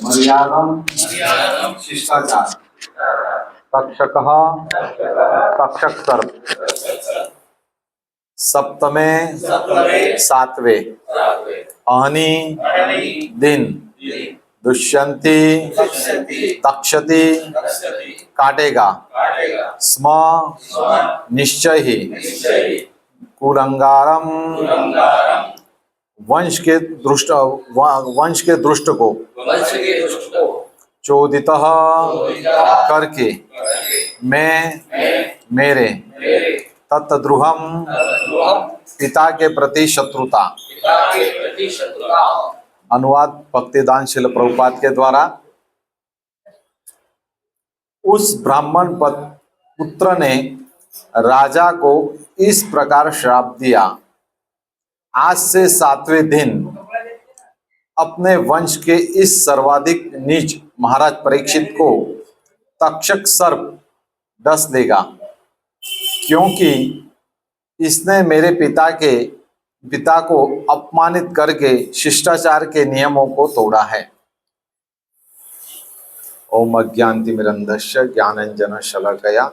मर्यादम शिष्टाचार तक्षकः तक्षक सर्प सप्तमे सातवें अहनी दिन दुष्यंती तक्षति काटेगा स्म निश्चय ही कुलंगारम वंश के दुष्ट को चोदित करके मैं मेरे तत्द्रुहम पिता के प्रति शत्रुता। अनुवाद भक्तिदान शिल प्रभुपाद के द्वारा। उस ब्राह्मण पुत्र ने राजा को इस प्रकार श्राप दिया, आज से 7वें दिन अपने वंश के इस सर्वाधिक नीच महाराज परीक्षित को तक्षक सर्प डस देगा, क्योंकि इसने मेरे पिता को अपमानित करके शिष्टाचार के नियमों को तोड़ा है। ओम अज्ञानतिमिरन्धस्य ज्ञानांजन शलाकया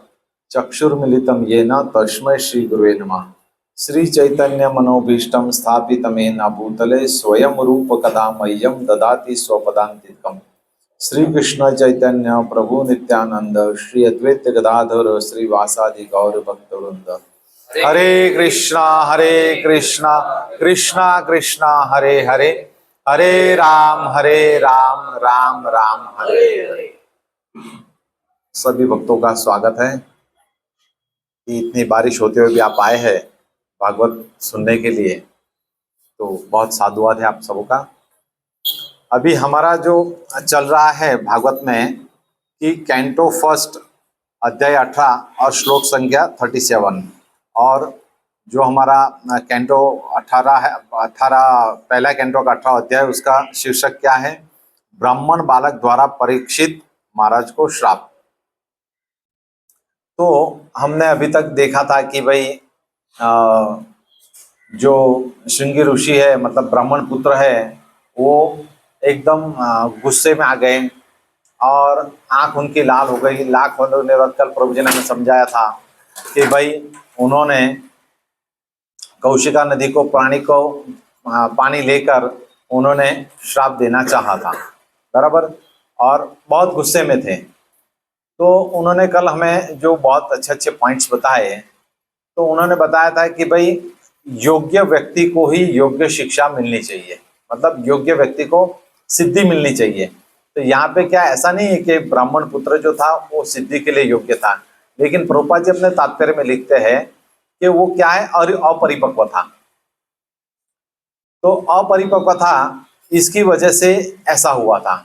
चक्षुर्मिलितं येन तस्मै श्री गुरुवे नमः। श्री चैतन्य मनोभीष्टं स्थापितमेन भूतले स्वयं रूप कदा मह्यं ददाति स्वपदान्तिकम्। श्री कृष्ण चैतन्य प्रभु नित्यानंद श्री अद्वैत गदाधर श्रीवासादि गौर भक्तवृंद। हरे कृष्णा कृष्णा कृष्णा हरे हरे, हरे राम राम राम हरे हरे। सभी भक्तों का स्वागत है कि इतनी बारिश होते हुए भी आप आए हैं भागवत सुनने के लिए, तो बहुत साधुवाद है आप सबों का। अभी हमारा जो चल रहा है भागवत में कि कैंटो फर्स्ट अध्याय 18 और श्लोक संख्या 37, और जो हमारा कैंटो 18 है, 18 पहला कैंटो का 18 अध्याय, उसका शीर्षक क्या है? ब्राह्मण बालक द्वारा परीक्षित महाराज को श्राप। तो हमने अभी तक देखा था कि भाई जो श्रृंगी ऋषि है, मतलब ब्राह्मण पुत्र है, वो एकदम गुस्से में आ गए और आंख उनकी लाल हो गई। लाख होने के बाद कल प्रभु जी ने हमें समझाया था कि भाई उन्होंने कौशिका नदी को पानी लेकर उन्होंने श्राप देना चाहा था, बराबर, और बहुत गुस्से में थे। तो उन्होंने कल हमें जो बहुत अच्छे पॉइंट्स बताए, तो उन्होंने बताया था कि भाई योग्य व्यक्ति को ही योग्य शिक्षा मिलनी चाहिए, मतलब योग्य व्यक्ति को सिद्धि मिलनी चाहिए। तो यहाँ पे क्या ऐसा नहीं है कि ब्राह्मण पुत्र जो था वो सिद्धि के लिए योग्य था, लेकिन प्रभुपाद जी अपने तात्पर्य में लिखते हैं कि वो क्या है, अपरिपक्व था। तो अपरिपक्व था, इसकी वजह से ऐसा हुआ था।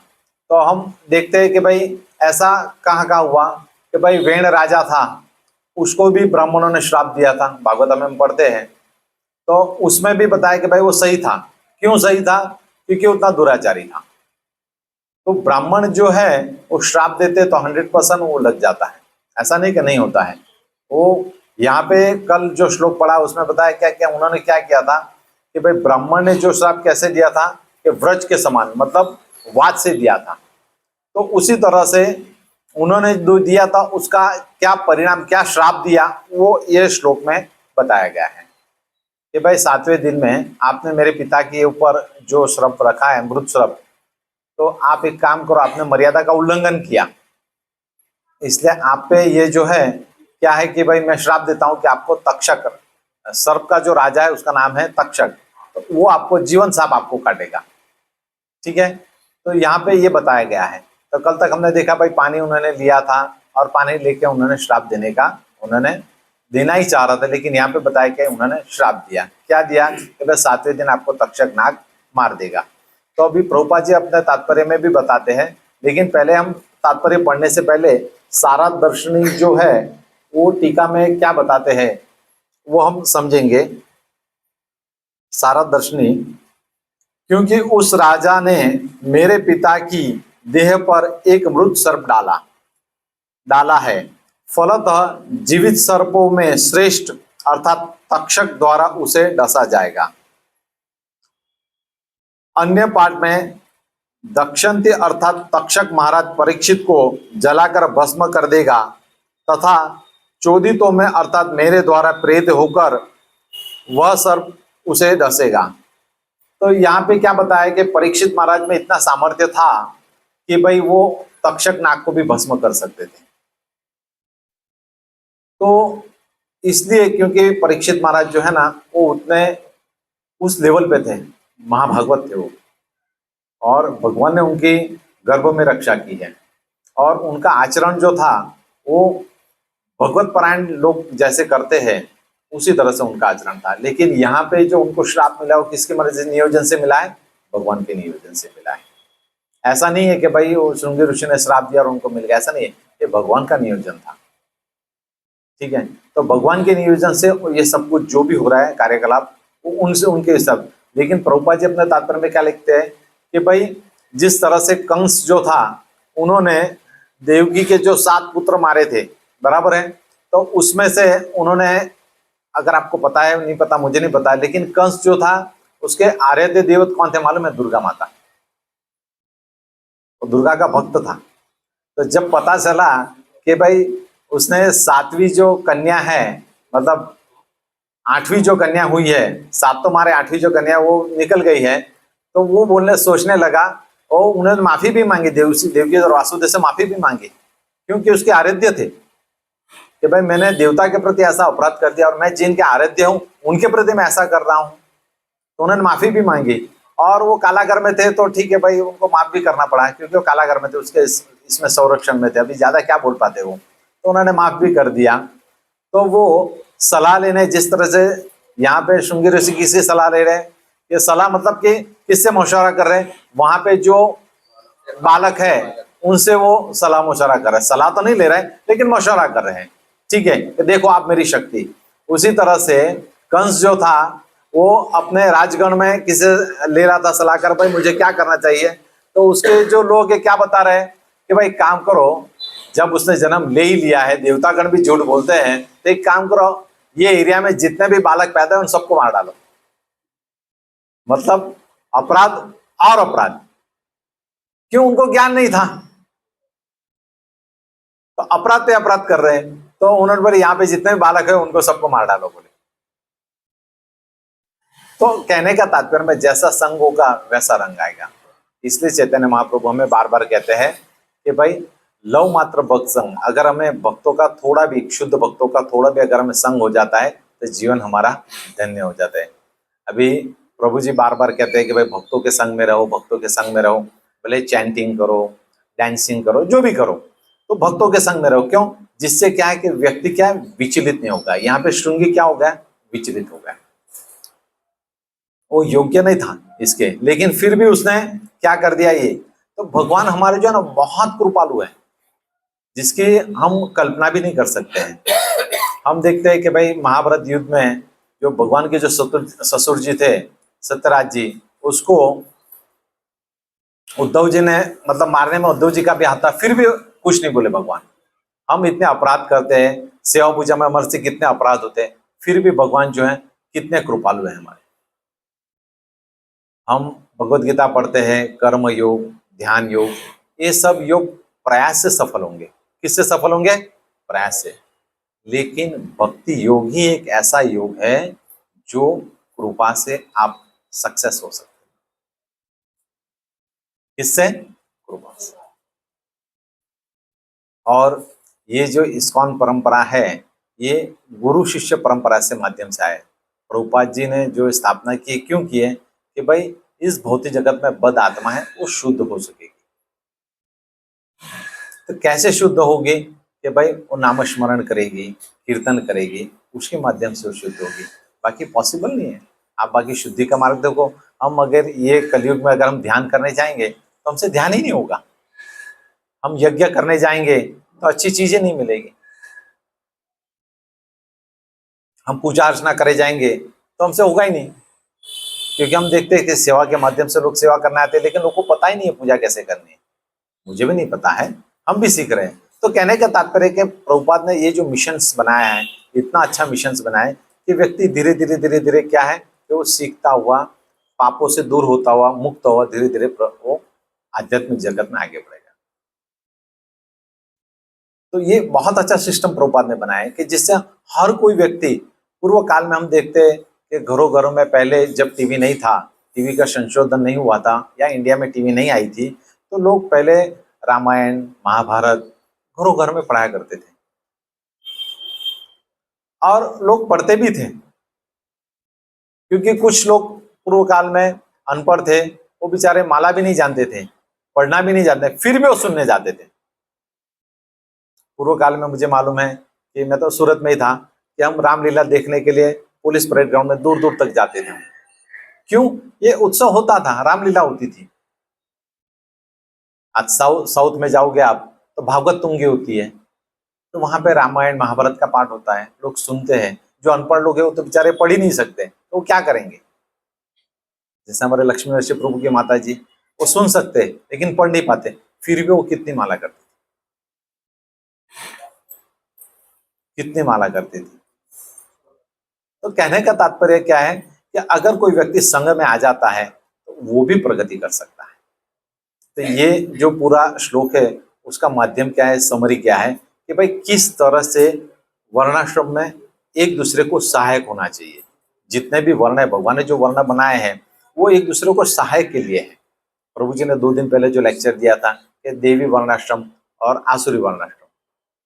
तो हम देखते हैं कि भाई ऐसा कहाँ हुआ कि भाई वेण राजा था, उसको भी ब्राह्मणों ने श्राप दिया था, भागवत में हम पढ़ते हैं। तो उसमें भी बताया कि भाई वो सही था। क्यों सही था? क्योंकि उतना दुराचारी था। तो ब्राह्मण जो है वो श्राप देते तो 100% वो लग जाता है, ऐसा नहीं कि नहीं होता है। वो यहाँ पे कल जो श्लोक पढ़ा उसमें बताया क्या क्या उन्होंने क्या किया था कि भाई ब्राह्मण ने जो श्राप कैसे दिया था कि व्रज के समान, मतलब वाद से दिया था। तो उसी तरह से उन्होंने जो दिया था उसका क्या परिणाम, क्या श्राप दिया, वो ये श्लोक में बताया गया है कि भाई 7वें दिन में आपने मेरे पिता के ऊपर जो श्राप रखा है, मृत श्राप, तो आप एक काम करो, आपने मर्यादा का उल्लंघन किया, इसलिए आप पे ये जो है क्या है कि भाई मैं श्राप देता हूं कि आपको तक्षक, सर्प का जो राजा है उसका नाम है तक्षक, तो वो आपको जीवन साप आपको काटेगा। ठीक है, तो यहाँ पे ये बताया गया है। तो कल तक हमने देखा भाई पानी उन्होंने लिया था और पानी लेके उन्होंने श्राप उन्होंने देना ही चाह रहा था, लेकिन यहाँ पे बताया कि उन्होंने श्राप दिया। क्या दिया कि भाई 7वें दिन आपको तक्षक नाग मार देगा। तो अभी प्रभुपाद जी अपने तात्पर्य में भी बताते हैं, लेकिन पहले हम तात्पर्य पढ़ने से पहले सारा दर्शनी जो है वो टीका में क्या बताते हैं वो हम समझेंगे। सारा दर्शनी, क्योंकि उस राजा ने मेरे पिता की देह पर एक मृत सर्प डाला है, फलतः जीवित सर्पों में श्रेष्ठ अर्थात तक्षक द्वारा उसे डसा जाएगा। अन्य पाठ में दक्षिणती अर्थात तक्षक महाराज परीक्षित को जलाकर भस्म कर देगा तथा चोदितों में अर्थात मेरे द्वारा प्रेरित होकर वह सर्प उसे डसेगा। तो यहाँ पे क्या बताया कि परीक्षित महाराज में इतना सामर्थ्य था कि भाई वो तक्षक नाग को भी भस्म कर सकते थे। तो इसलिए क्योंकि परीक्षित महाराज जो है ना वो उतने उस लेवल पे थे, महाभागवत थे वो, और भगवान ने उनकी गर्भ में रक्षा की है। और उनका आचरण जो था वो भगवत परायण लोग जैसे करते हैं उसी तरह से उनका आचरण था। लेकिन यहाँ पे जो उनको श्राप मिला वो किसके मर्जी नियोजन से मिला है? भगवान के नियोजन से मिला है। ऐसा नहीं है कि भाई वो श्रृंगी ऋषि ने श्राप दिया और उनको मिल गया, ऐसा नहीं है, ये भगवान का नियोजन था। ठीक है, तो भगवान के नियोजन से ये सब कुछ जो भी हो रहा है कार्यकलाप वो उनसे उनके सब। लेकिन प्रभुपाद जी अपने तात्पर्य में क्या लिखते हैं कि भाई जिस तरह से कंस जो था उन्होंने देवकी के जो 7 पुत्र मारे थे, बराबर है, तो उसमें से उन्होंने, अगर आपको पता है नहीं पता मुझे नहीं पता, लेकिन कंस जो था उसके आराध्य देवत कौन थे मालूम है? दुर्गा माता। तो दुर्गा का भक्त था। तो जब पता चला कि भाई उसने 7वीं जो कन्या है, मतलब 8वीं जो कन्या हुई है, 7 तो मारे, 8वीं जो कन्या वो निकल गई है, तो वो सोचने लगा, और उन्होंने माफी भी मांगी, देवकी और वासुदेव से माफी भी मांगी, क्योंकि उसके आराध्य थे कि भाई मैंने देवता के प्रति ऐसा अपराध कर दिया और मैं जिनके आराध्य हूं उनके प्रति मैं ऐसा कर रहा हूं। तो उन्होंने माफी भी मांगी, और वो कालागर में थे तो ठीक है भाई, उनको माफ भी करना पड़ा क्योंकि वो कालागर में थे, उसके इसमें संरक्षण में थे, अभी ज्यादा क्या बोल पाते वो, तो उन्होंने माफ भी कर दिया। तो वो सलाह लेने, जिस तरह से यहाँ पे श्रृंगी ऋषि किससे सलाह ले रहे हैं, ये सलाह मतलब कि किससे मशवरा कर रहे हैं? वहां पे जो बालक है उनसे वो सलाह मशवरा कर रहे हैं, सलाह तो नहीं ले रहे हैं लेकिन मशवरा कर रहे हैं। ठीक है, कि देखो आप मेरी शक्ति। उसी तरह से कंस जो था वो अपने राजगण में किसे ले रहा था सलाह कर, भाई मुझे क्या करना चाहिए, तो उसके जो लोग है क्या बता रहे हैं कि भाई काम करो, जब उसने जन्म ले ही लिया है, देवतागण भी झूठ बोलते हैं, तो एक काम करो, ये एरिया में जितने भी बालक पैदा है उन सबको मार डालो। मतलब अपराध और अपराध, क्यों? उनको ज्ञान नहीं था, तो अपराध पे अपराध कर रहे हैं। तो उन्होंने बोले यहाँ पे जितने भी बालक है उनको सबको मार डालो बोले। तो कहने का तात्पर्य में जैसा संग होगा वैसा रंग आएगा। इसलिए चैतन्य महाप्रभु हमें बार बार कहते हैं कि भाई लव मात्र भक्त संग, अगर हमें भक्तों का थोड़ा भी, शुद्ध भक्तों का थोड़ा भी अगर हमें संग हो जाता है तो जीवन हमारा धन्य हो जाता है। अभी प्रभु जी बार बार कहते हैं कि भाई भक्तों के संग में रहो, भक्तों के संग में रहो, भले चैंटिंग करो, डांसिंग करो, जो भी करो, तो भक्तों के संग में रहो। क्यों? जिससे क्या है कि व्यक्ति क्या है, विचलित नहीं होगा। यहाँ पे श्रृंगी क्या हो गया? विचलित हो गया। वो योग्य नहीं था इसके, लेकिन फिर भी उसने क्या कर दिया ये। तो भगवान हमारे जो है ना बहुत कृपालु है, जिसकी हम कल्पना भी नहीं कर सकते हैं। हम देखते हैं कि भाई महाभारत युद्ध में जो भगवान के जो ससुर जी थे, सत्यराज जी, उसको उद्धव जी ने, मतलब मारने में उद्धव जी का भी हाथ था, फिर भी कुछ नहीं बोले भगवान। हम इतने अपराध करते हैं, सेवा पूजा में हमारे से कितने अपराध होते हैं, फिर भी भगवान जो है कितने कृपालु है हमारे। हम भगवत गीता पढ़ते हैं, कर्म योग, ध्यान योग, ये सब योग प्रयास से सफल होंगे। किससे सफल होंगे? प्रयास से। लेकिन भक्ति योग ही एक ऐसा योग है जो कृपा से आप सक्सेस हो सकते हैं। किससे? कृपा से। और ये जो इस्कॉन परंपरा है, ये गुरु शिष्य परंपरा से माध्यम से आए। प्रभुपाद जी ने जो स्थापना की, क्यों की है कि भाई इस भौतिक जगत में बद आत्मा है वो शुद्ध हो सकेगी। तो कैसे शुद्ध होगी कि भाई वो नाम स्मरण करेगी, कीर्तन करेगी, उसके माध्यम से वो शुद्ध होगी। बाकी पॉसिबल नहीं है। आप बाकी शुद्धि का मार्ग देखो, हम अगर ये कलयुग में अगर हम ध्यान करने जाएंगे तो हमसे ध्यान ही नहीं होगा। हम यज्ञ करने जाएंगे तो अच्छी चीजें नहीं मिलेगी। हम पूजा अर्चना करे जाएंगे तो हमसे होगा ही नहीं, क्योंकि हम देखते हैं कि सेवा के माध्यम से लोग सेवा करने आते हैं, लेकिन लोगों को पता ही नहीं है पूजा कैसे करनी है। मुझे भी नहीं पता है, हम भी सीख रहे हैं। तो कहने का तात्पर्य कि प्रभुपाद ने ये जो मिशंस बनाया है, इतना अच्छा मिशंस बनाया है कि व्यक्ति धीरे धीरे धीरे धीरे क्या है कि वो सीखता हुआ, पापों से दूर होता हुआ, मुक्त हुआ, धीरे धीरे वो आध्यात्मिक जगत में आगे बढ़ेगा। तो ये बहुत अच्छा सिस्टम प्रभुपाद ने बनाया है कि जिससे हर कोई व्यक्ति, पूर्व काल में हम देखते हैं कि घरों घरों में पहले जब टीवी नहीं था, टीवी का संशोधन नहीं हुआ था या इंडिया में टीवी नहीं आई थी, तो लोग पहले रामायण महाभारत घरों घर में पढ़ाया करते थे और लोग पढ़ते भी थे, क्योंकि कुछ लोग पूर्व काल में अनपढ़ थे, वो बेचारे माला भी नहीं जानते थे, पढ़ना भी नहीं जानते, फिर भी वो सुनने जाते थे। पूर्व काल में मुझे मालूम है कि मैं तो सूरत में ही था कि हम रामलीला देखने के लिए पुलिस परेड ग्राउंड में दूर दूर तक जाते थे। क्यों? ये उत्सव होता था, रामलीला होती थी। आज साउथ में जाओगे आप तो भागवत तुंगी होती है, तो वहां पे रामायण महाभारत का पाठ होता है, लोग सुनते हैं। जो अनपढ़ लोग हैं वो तो बेचारे पढ़ ही नहीं सकते, तो वो क्या करेंगे? जैसे हमारे लक्ष्मी नरसिंह प्रभु की माता जी, वो सुन सकते लेकिन पढ़ नहीं पाते, फिर भी वो कितनी माला करती कितनी माला करती थी। तो कहने का तात्पर्य क्या है कि अगर कोई व्यक्ति संघ में आ जाता है तो वो भी प्रगति कर सकता है। तो ये जो पूरा श्लोक है उसका माध्यम क्या है, समरी क्या है कि भाई किस तरह से वर्णाश्रम में एक दूसरे को सहायक होना चाहिए। जितने भी वर्ण है, भगवान ने जो वर्ण बनाए हैं वो एक दूसरे को सहायक के लिए है। प्रभु जी ने 2 दिन पहले जो लेक्चर दिया था कि देवी वर्णाश्रम और आसुरी वर्णाश्रम,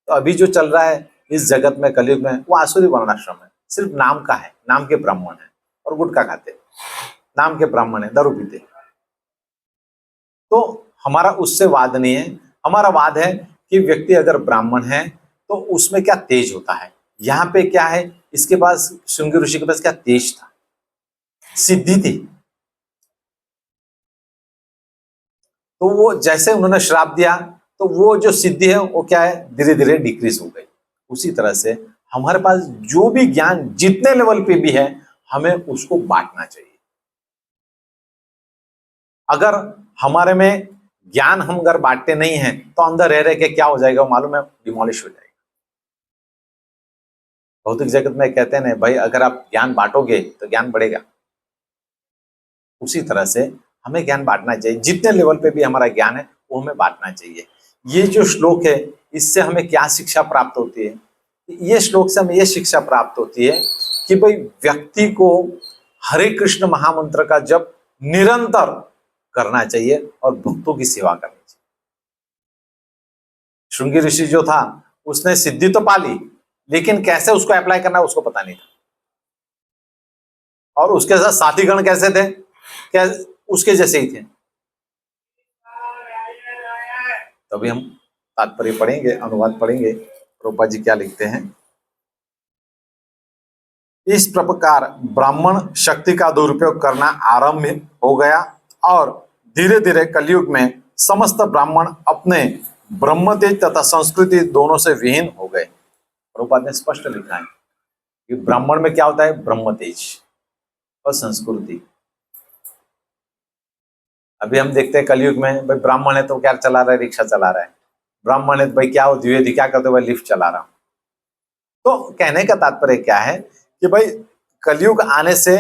तो अभी जो चल रहा है इस जगत में कलयुग में वो आसुरी वर्णाश्रम है, सिर्फ नाम का है, नाम के ब्राह्मण है और गुटखा खाते, नाम के ब्राह्मण है, दारू पीते। तो हमारा उससे वाद नहीं है, हमारा वाद है कि व्यक्ति अगर ब्राह्मण है तो उसमें क्या तेज होता है। यहाँ पे क्या है, इसके पास, श्रृंगी ऋषि के पास क्या तेज था, सिद्धि थी। तो वो जैसे उन्होंने श्राप दिया तो वो जो सिद्धि है वो क्या है, धीरे धीरे डिक्रीज हो गई। उसी तरह से हमारे पास जो भी ज्ञान जितने लेवल पे भी है हमें उसको बांटना चाहिए। अगर हमारे में ज्ञान हम अगर बांटते नहीं हैं तो अंदर रह रहे के क्या हो जाएगा मालूम है, डिमोलिश हो जाएगा। भौतिक जगत में कहते हैं ना भाई, अगर आप ज्ञान बांटोगे तो ज्ञान बढ़ेगा। उसी तरह से हमें ज्ञान बांटना चाहिए, जितने लेवल पे भी हमारा ज्ञान है वो हमें बांटना चाहिए। ये जो श्लोक है इससे हमें क्या शिक्षा प्राप्त होती है? ये श्लोक से हमें ये शिक्षा प्राप्त होती है कि भाई व्यक्ति को हरे कृष्ण महामंत्र का जप निरंतर करना चाहिए और भक्तों की सेवा करनी चाहिए। श्रृंगी ऋषि जो था उसने सिद्धि तो पा ली, लेकिन कैसे उसको अप्लाई करना है उसको पता नहीं था। और उसके साथ साथीगण कैसे थे, क्या उसके जैसे ही थे। तभी हम तात्पर्य पढ़ेंगे, अनुवाद पढ़ेंगे, प्रभुपाद जी क्या लिखते हैं। इस प्रकार ब्राह्मण शक्ति का दुरुपयोग करना आरंभ हो गया और धीरे धीरे कलयुग में समस्त ब्राह्मण अपने ब्रह्मतेज तथा संस्कृति दोनों से विहीन हो गए। प्रभुपाद ने स्पष्ट लिखा है कि ब्राह्मण में क्या होता है, ब्रह्मतेज और संस्कृति। अभी हम देखते हैं कलयुग में भाई ब्राह्मण है तो क्या चला रहा है, रिक्शा चला रहा है। ब्राह्मण है तो भाई क्या हो, द्विवेदी क्या करते हो भाई, लिफ्ट चला रहा हूं। तो कहने का तात्पर्य क्या है कि भाई कलयुग आने से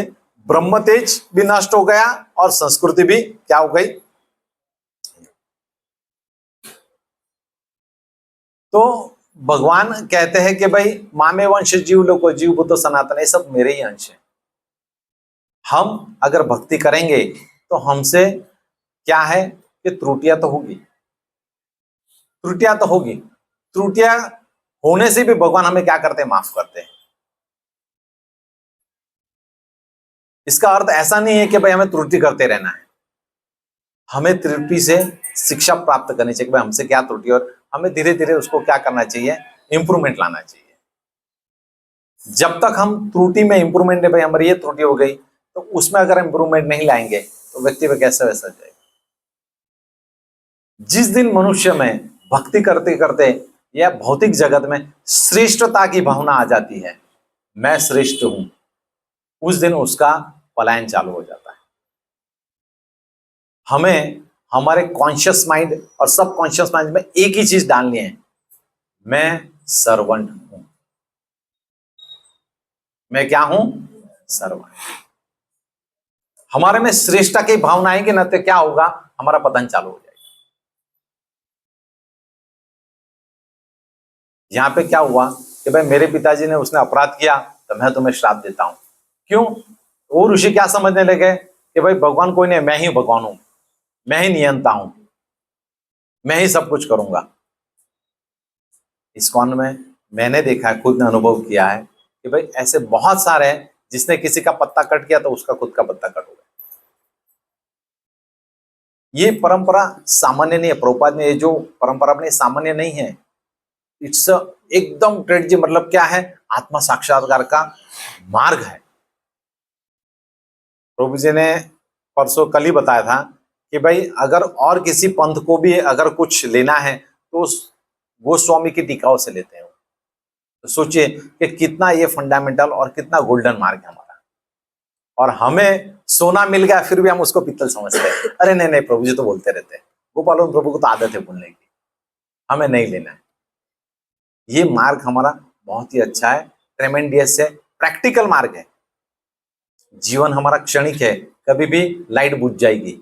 ब्रह्म तेज भी नष्ट हो गया और संस्कृति भी क्या हो गई। तो भगवान कहते हैं कि भाई मामे वंश जीव लोको जीव बुद्ध सनातन, ये सब मेरे ही अंश है। हम अगर भक्ति करेंगे तो हमसे क्या है कि त्रुटियां तो होगी, त्रुटियां तो होगी। त्रुटियां होने से भी भगवान हमें क्या करते हैं, माफ करते हैं। इसका अर्थ ऐसा नहीं है कि भाई हमें त्रुटि करते रहना है। हमें त्रुटि से शिक्षा प्राप्त करनी चाहिए कि भाई हमसे क्या त्रुटि, और हमें धीरे धीरे उसको क्या करना चाहिए, इंप्रूवमेंट लाना चाहिए। जब तक हम त्रुटि में इंप्रूवमेंट है, भाई हमारी ये त्रुटि हो गई, तो उसमें अगर इंप्रूवमेंट नहीं लाएंगे तो व्यक्ति में कैसे वैसा जाएगा। जिस दिन मनुष्य में भक्ति करते करते या भौतिक जगत में श्रेष्ठता की भावना आ जाती है, मैं श्रेष्ठ हूं, उस दिन उसका पलायन चालू हो जाता है। हमें हमारे कॉन्शियस माइंड और सब कॉन्शियस माइंड में एक ही चीज डालनी है, मैं सर्वेंट हूं। मैं क्या हूं, सर्वेंट। हमारे में श्रेष्ठता की भावना आएगी ना तो क्या होगा, हमारा पतन चालू हो जाएगा। यहाँ पे क्या हुआ कि भाई मेरे पिताजी ने उसने अपराध किया तो मैं तुम्हें श्राप देता हूं। क्यों? वो ऋषि क्या समझने लगे कि भाई भगवान कोई नहीं, मैं ही भगवान हूं, मैं ही नियंता हूं, मैं ही सब कुछ करूंगा। इस्कॉन में मैंने देखा है, खुद ने अनुभव किया है कि भाई ऐसे बहुत सारे हैं, जिसने किसी का पत्ता कट किया तो उसका खुद का पत्ता कट हो गया। ये परंपरा सामान्य नहीं है, प्रभुपाद ने ये जो परंपरा अपनी सामान्य नहीं है, इट्स एकदम ट्रेड जी, मतलब क्या है, आत्मा साक्षात्कार का मार्ग है। प्रभु जी ने परसों कल ही बताया था कि भाई अगर और किसी पंथ को भी अगर कुछ लेना है तो गोस्वामी की टीकाओं से लेते हैं। तो सोचिए कि कितना ये फंडामेंटल और कितना गोल्डन मार्ग है हमारा, और हमें सोना मिल गया फिर भी हम उसको पित्तल समझते हैं। अरे नहीं नहीं, प्रभु जी तो बोलते रहते हैं, गोपाल प्रभु को तो आदत है बोलने की, हमें नहीं लेना है। ये मार्ग हमारा बहुत ही अच्छा है, ट्रेमेंडियस है, प्रैक्टिकल मार्ग है। जीवन हमारा क्षणिक है, कभी भी लाइट बुझ जाएगी,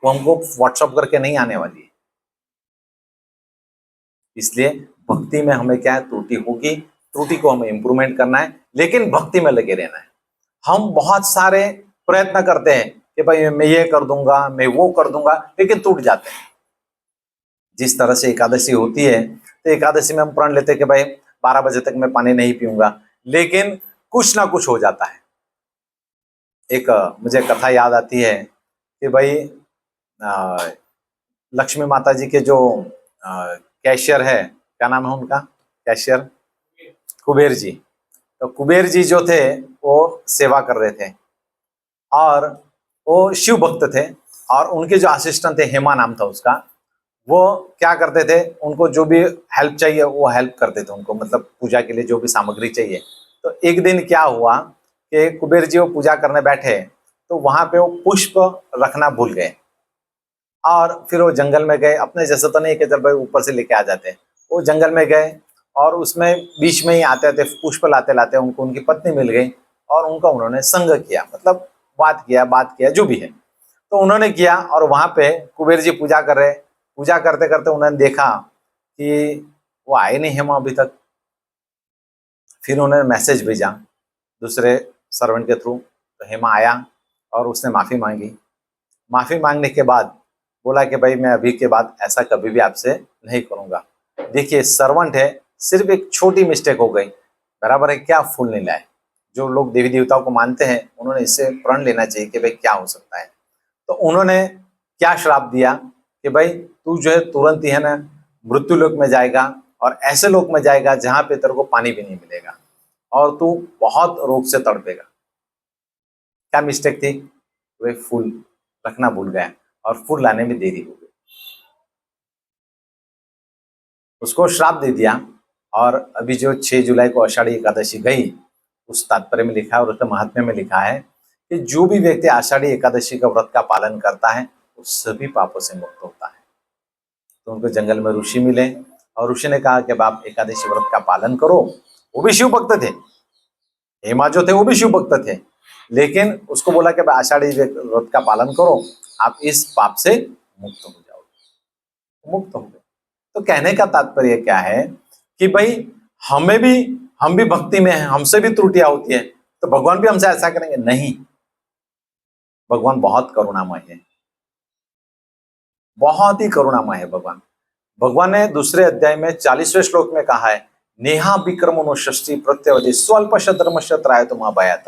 वो हमको व्हाट्सअप करके नहीं आने वाली है। इसलिए भक्ति में हमें क्या है, त्रुटि होगी, त्रुटि को हमें इंप्रूवमेंट करना है, लेकिन भक्ति में लगे रहना है। हम बहुत सारे प्रयत्न करते हैं कि भाई मैं ये कर दूंगा, मैं वो कर दूंगा, लेकिन टूट जाते हैं। जिस तरह से एकादशी होती है, तो एकादशी में हम प्रण लेते हैं कि भाई 12 बजे तक मैं पानी नहीं पीऊंगा, लेकिन कुछ ना कुछ हो जाता है। एक मुझे कथा याद आती है कि भाई लक्ष्मी माता जी के जो कैशियर है, क्या नाम है उनका, कैशियर, कुबेर जी। तो कुबेर जी जो थे वो सेवा कर रहे थे, और वो शिव भक्त थे, और उनके जो असिस्टेंट थे, हेमा नाम था उसका, वो क्या करते थे, उनको जो भी हेल्प चाहिए वो हेल्प करते थे उनको, मतलब पूजा के लिए जो भी सामग्री चाहिए। तो एक दिन क्या हुआ कि कुबेर जी वो पूजा करने बैठे, तो वहां पे वो पुष्प रखना भूल गए, और फिर वो जंगल में गए। अपने जैसे तो नहीं कि चल भाई ऊपर से लेके आ जाते, वो जंगल में गए, और उसमें बीच में ही आते थे, पुष्प लाते लाते उनको उनकी पत्नी मिल गई, और उनका उन्होंने संग किया, मतलब बात किया जो भी है। तो उन्होंने किया, और वहां पे कुबेर जी पूजा कर रहे, पूजा करते करते उन्होंने देखा कि वो आए नहीं हेमा अभी तक। फिर उन्होंने मैसेज भेजा दूसरे सर्वेंट के थ्रू, तो हेमा आया और उसने माफ़ी मांगी। माफ़ी मांगने के बाद बोला कि भाई मैं अभी के बाद ऐसा कभी भी आपसे नहीं करूँगा। देखिए सर्वेंट है, सिर्फ एक छोटी मिस्टेक हो गई, बराबर है क्या फूल नहीं लाए। जो लोग देवी देवताओं को मानते हैं उन्होंने इससे प्रण लेना चाहिए कि भाई क्या हो सकता है। तो उन्होंने क्या श्राप दिया कि भाई तू जो है तुरंत ही है ना मृत्यु लोक में जाएगा, और ऐसे लोक में जाएगा जहां पे तेरे को पानी भी नहीं मिलेगा, और तू बहुत रोग से तड़पेगा। क्या मिस्टेक थी? वे फूल रखना भूल गया, और फूल लाने में देरी हो गई, उसको श्राप दे दिया। और अभी जो 6 जुलाई को आषाढ़ी एकादशी गई, उस तात्पर्य में लिखा है और उसके महात्म्य में लिखा है कि जो भी व्यक्ति आषाढ़ी एकादशी का व्रत का पालन करता है वो सभी पापों से मुक्त होता है। तो उनको जंगल में ऋषि मिले, और ऋषि ने कहा कि आप एकादशी व्रत का पालन करो। वो भी शिव भक्त थे, हेमा जो थे वो भी शिव भक्त थे, लेकिन उसको बोला कि आषाढ़ी व्रत का पालन करो, आप इस पाप से मुक्त हो जाओगे, मुक्त हो गए। तो कहने का तात्पर्य क्या है कि भाई हम भी भक्ति में हैं, हमसे भी त्रुटियां होती है, तो भगवान भी हमसे ऐसा करेंगे? नहीं, भगवान बहुत करुणामय है, बहुत ही करुणामय है भगवान। भगवान ने दूसरे अध्याय में 40वें श्लोक में कहा है, नेहा विक्रमो षष्ठी प्रत्यवधि स्वल्प धर्मश त्राय तुम अभयात।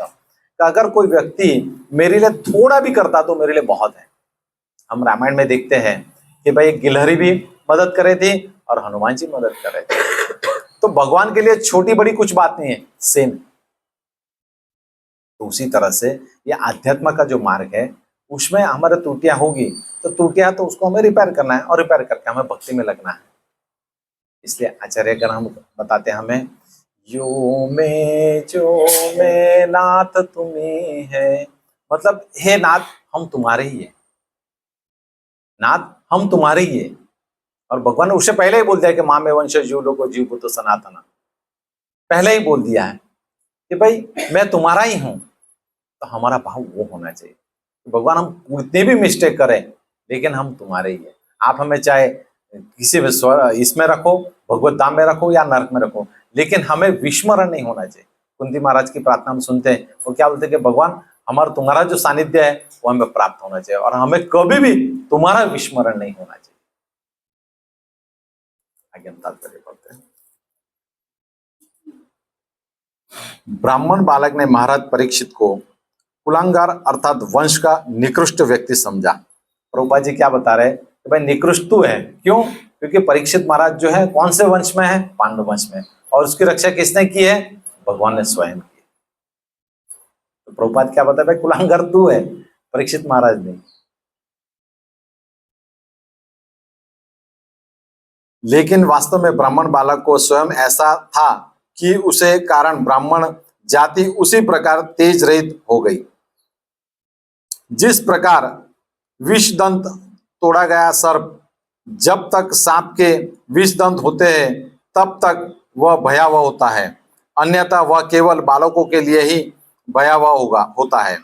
अगर कोई व्यक्ति मेरे लिए थोड़ा भी करता तो मेरे लिए बहुत है। हम रामायण में देखते हैं कि भाई गिलहरी भी मदद कर रहे थे और हनुमान जी मदद कर रहे थे। तो भगवान के लिए छोटी बड़ी कुछ बात नहीं है, सेम। तो उसी तरह से ये आध्यात्म का जो मार्ग है उसमें हमारे त्रुटियां होगी, तो त्रुटियां तो उसको हमें रिपेयर करना है, और रिपेयर करके हमें भक्ति में लगना है। इसलिए आचार्यगण हम बताते हैं हमें, जो में नाथ तुम्ही है, मतलब हे नाथ हम तुम्हारे ही है, नाथ हम तुम्हारे ही है। और भगवान ने उससे पहले ही बोल दिया कि माँ में वंश जीव लोगो जीव पुत्र सनातना, पहले ही बोल दिया है कि भाई मैं तुम्हारा ही हूं। तो हमारा भाव वो होना चाहिए कि भगवान हम कितने भी मिस्टेक करें लेकिन हम तुम्हारे ही है। आप हमें चाहे किसी में इसमें रखो, भगवत धाम में रखो या नरक में रखो, लेकिन हमें विस्मरण नहीं होना चाहिए। कुंती महाराज की प्रार्थना हम सुनते हैं, वो क्या बोलते हैं कि भगवान हमारा तुम्हारा जो सानिध्य है वो हमें प्राप्त होना चाहिए और हमें कभी भी तुम्हारा विस्मरण नहीं होना चाहिए। आगे हम तात्पर्य पढ़ते हैं। ब्राह्मण बालक ने महाराज परीक्षित को कुलांगार अर्थात वंश का निकृष्ट व्यक्ति समझा। प्रभुपाद जी क्या बता रहे हैं कि भाई निकृष्ट तू है, क्यों? क्योंकि परीक्षित महाराज जो है कौन से वंश में है? पांडव वंश में, और उसकी रक्षा किसने की है? भगवान ने स्वयं की। तो प्रभुपाद क्या बता भाई कुलांगार तू है, परीक्षित महाराज नहीं। लेकिन वास्तव में ब्राह्मण बालक को स्वयं ऐसा था कि उसे कारण ब्राह्मण जाति उसी प्रकार तेज रहित हो गई। जिस प्रकार विषदंत तोड़ा गया सर्प जब तक सांप के विषदंत होते हैं तब तक वह भयावह होता है, अन्यथा वह केवल बालकों के लिए ही भयावह होता है।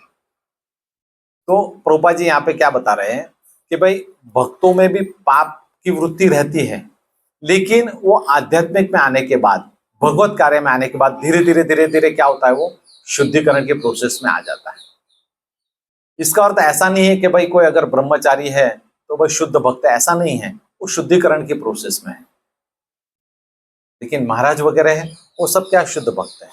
तो प्रभुपाद जी यहाँ पे क्या बता रहे हैं कि भाई भक्तों में भी पाप की वृत्ति रहती है, लेकिन वो आध्यात्मिक में आने के बाद, भगवत कार्य में आने के बाद धीरे धीरे क्या होता है, वो शुद्धिकरण के प्रोसेस में आ जाता है। इसका अर्थ ऐसा नहीं है कि भाई कोई अगर ब्रह्मचारी है तो भाई शुद्ध भक्त है, ऐसा नहीं है, वो शुद्धिकरण के प्रोसेस में है। लेकिन महाराज वगैरह है वो सब क्या शुद्ध भक्त है।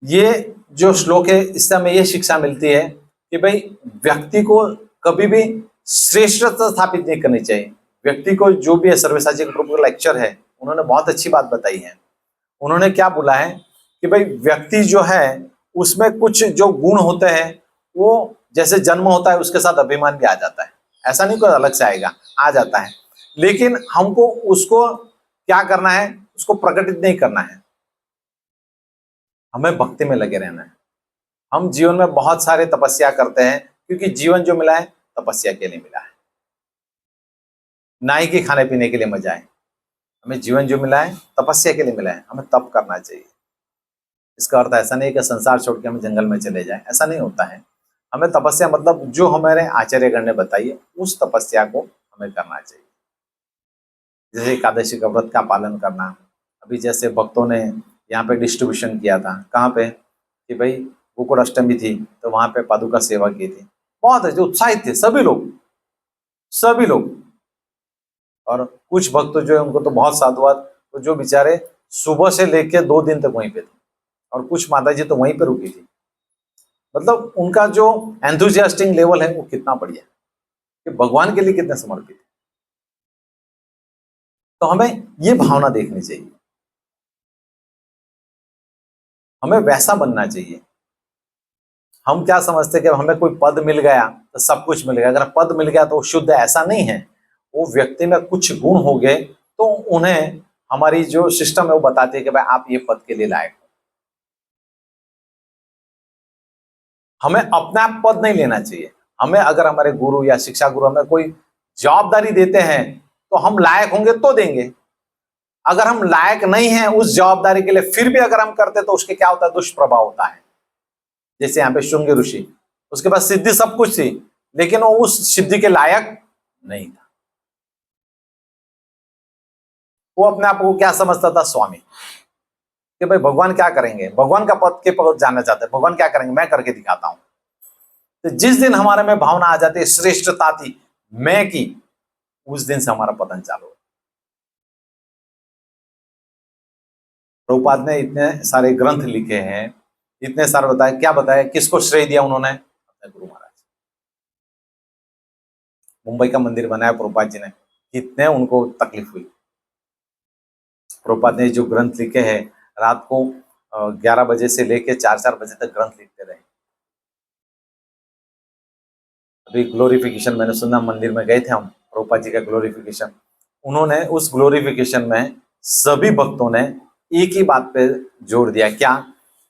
ये जो श्लोक है इससे हमें ये शिक्षा मिलती है कि भाई व्यक्ति को कभी भी श्रेष्ठता स्थापित नहीं करनी चाहिए। व्यक्ति को जो भी है, सर्वसाची प्रभु का लेक्चर है, उन्होंने बहुत अच्छी बात बताई है। उन्होंने क्या बोला है कि भाई व्यक्ति जो है उसमें कुछ जो गुण होते हैं वो जैसे जन्म होता है उसके साथ अभिमान भी आ जाता है, ऐसा नहीं कोई अलग से आएगा, आ जाता है। लेकिन हमको उसको क्या करना है, उसको प्रकटित नहीं करना है, हमें भक्ति में लगे रहना है। हम जीवन में बहुत सारे तपस्या करते हैं क्योंकि जीवन जो मिला है तपस्या के लिए मिला है, ना ही कि खाने पीने के लिए मजा है। हमें जीवन जो मिला है तपस्या के लिए मिला है, हमें तप करना चाहिए। इसका अर्थ ऐसा नहीं कि संसार छोड़ के हम जंगल में चले जाएं, ऐसा नहीं होता है। हमें तपस्या मतलब जो हमारे आचार्यगण ने बताई है उस तपस्या को हमें करना चाहिए। जैसे एकादशी का व्रत का पालन करना, अभी जैसे भक्तों ने यहाँ पे डिस्ट्रीब्यूशन किया था, कहाँ पे कि भाई गोकुल अष्टमी थी तो वहां पे पादुका सेवा की थी, बहुत अच्छे उत्साहित थे सभी लोग। और कुछ भक्त जो है उनको तो बहुत साधुवाद, तो जो बेचारे सुबह से लेके 2 दिन तक वहीं पे थे, और कुछ माता जी तो वहीं पे रुकी थी। मतलब उनका जो एंथुजियास्टिक लेवल है वो कितना बढ़िया, कि भगवान के लिए कितने समर्पित है। तो हमें ये भावना देखनी चाहिए, हमें वैसा बनना चाहिए। हम क्या समझते हैं कि हमें कोई पद मिल गया तो सब कुछ मिल गया, अगर पद मिल गया तो शुद्ध, ऐसा नहीं है। वो व्यक्ति में कुछ गुण हो गए तो उन्हें हमारी जो सिस्टम है वो बताती है कि भाई आप ये पद के लिए लायक हो। हमें अपने आप पद नहीं लेना चाहिए। हमें अगर हमारे गुरु या शिक्षा गुरु हमें कोई जवाबदारी देते हैं तो हम लायक होंगे तो देंगे। अगर हम लायक नहीं हैं उस जवाबदारी के लिए फिर भी अगर हम करते तो उसके क्या होता है, दुष्प्रभाव होता है। जैसे यहाँ पे शुंगी ऋषि, उसके पास सिद्धि सब कुछ थी लेकिन वो उस सिद्धि के लायक नहीं था। वो अपने आप को क्या समझता था, स्वामी, कि भाई भगवान क्या करेंगे, भगवान का पद के पद जानना चाहते हैं, भगवान क्या करेंगे, मैं करके दिखाता हूं। तो जिस दिन हमारे में भावना आ जाती है श्रेष्ठता थी मैं की, उस दिन से हमारा पतन चालू है। प्रभुपाद ने इतने सारे ग्रंथ लिखे हैं, इतने सारे बताए, क्या बताया, किसको श्रेय दिया उन्होंने, अपने गुरु महाराज। मुंबई का मंदिर बनाया प्रभुपाद जी ने, कितने उनको तकलीफ हुई। प्रभुपाद ने जो ग्रंथ लिखे हैं, रात को 11 बजे से लेके 4 बजे तक ग्रंथ लिखते रहे। अभी ग्लोरिफिकेशन मैंने सुना, मंदिर में गए थे हम, प्रभुपाद जी का ग्लोरिफिकेशन, उन्होंने उस ग्लोरिफिकेशन में सभी भक्तों ने एक ही बात पे जोर दिया, क्या,